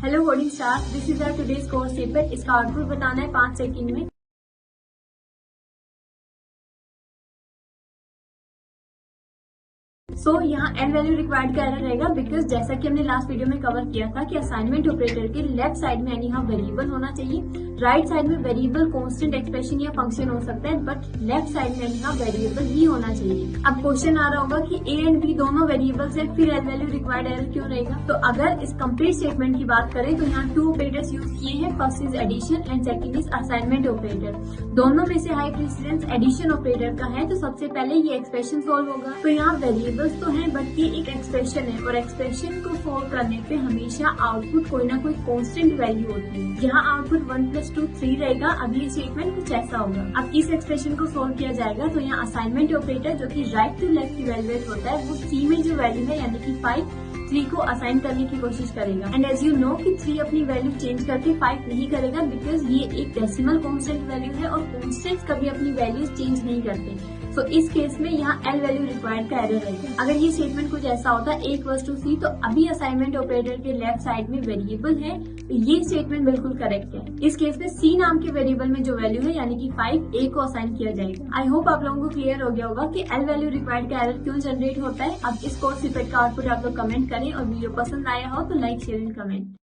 Hello coding staff, this is our today's course snippet. इसका output बताना है 5 second में। यहाँ एन वैल्यू रिक्वायर्ड का एरर रहेगा बिकॉज जैसा कि हमने लास्ट वीडियो में कवर किया था कि असाइनमेंट ऑपरेटर के लेफ्ट साइड में यानी वेरिएबल होना चाहिए, राइट साइड में वेरिएबल कांस्टेंट एक्सप्रेशन या फंक्शन हो सकता है, बट लेफ्ट साइड में यानी वेरिएबल ही होना चाहिए। अब क्वेश्चन आ रहा होगा कि ए एंड बी दोनों वेरिएबल्स है, फिर एन वैल्यू रिक्वायर्ड एरर क्यों रहेगा? तो अगर इस कंप्लीट स्टेटमेंट की बात करें तो यहाँ 2 ऑपरेटर्स यूज किए हैं। First is addition and second is assignment operator. दोनों में से हाई प्रेसिडेंस एडिशन ऑपरेटर का है, तो सबसे पहले ये एक्सप्रेशन सोल्व होगा। तो यहाँ वेरिएबल्स तो है बट ये एक एक्सप्रेशन है और एक्सप्रेशन को सोल्व करने पे हमेशा आउटपुट कोई ना कोई कांस्टेंट वैल्यू होती है। यहाँ आउटपुट 1 + 2 3 रहेगा। अब ये स्टेटमेंट कुछ ऐसा होगा। अब इस एक्सप्रेशन को सोल्व किया जाएगा तो यहाँ असाइनमेंट ऑपरेटर जो कि राइट टू लेफ्ट इवैल्यूएट होता है, वो सी में जो वैल्यू है यानी कि 5 3 को असाइन करने की कोशिश करेगा। एंड एज यू नो कि 3 अपनी वैल्यू चेंज करके 5 नहीं करेगा बिकॉज ये एक डेसिमल कांस्टेंट वैल्यू है और कांस्टेंट्स कभी अपनी वैल्यूज चेंज नहीं करते। तो इस केस में यहाँ एल वैल्यू रिक्वायर्ड का एरर रहेगा। अगर ये स्टेटमेंट कुछ ऐसा होता है A = C, तो अभी असाइनमेंट ऑपरेटर के लेफ्ट साइड में वेरिएबल है, तो ये स्टेटमेंट बिल्कुल करेक्ट है। इस केस में C नाम के वेरिएबल में जो वैल्यू है यानी कि 5 A को असाइन किया जाएगा। आई होप आप लोगों को क्लियर हो गया होगा कि एल वैल्यू रिक्वायर्ड का एरर क्यों जनरेट होता है। अब इस कोर्स स्निपेट का आउटपुट आप लोग कमेंट करें और वीडियो पसंद आया हो तो लाइक शेयर एंड कमेंट।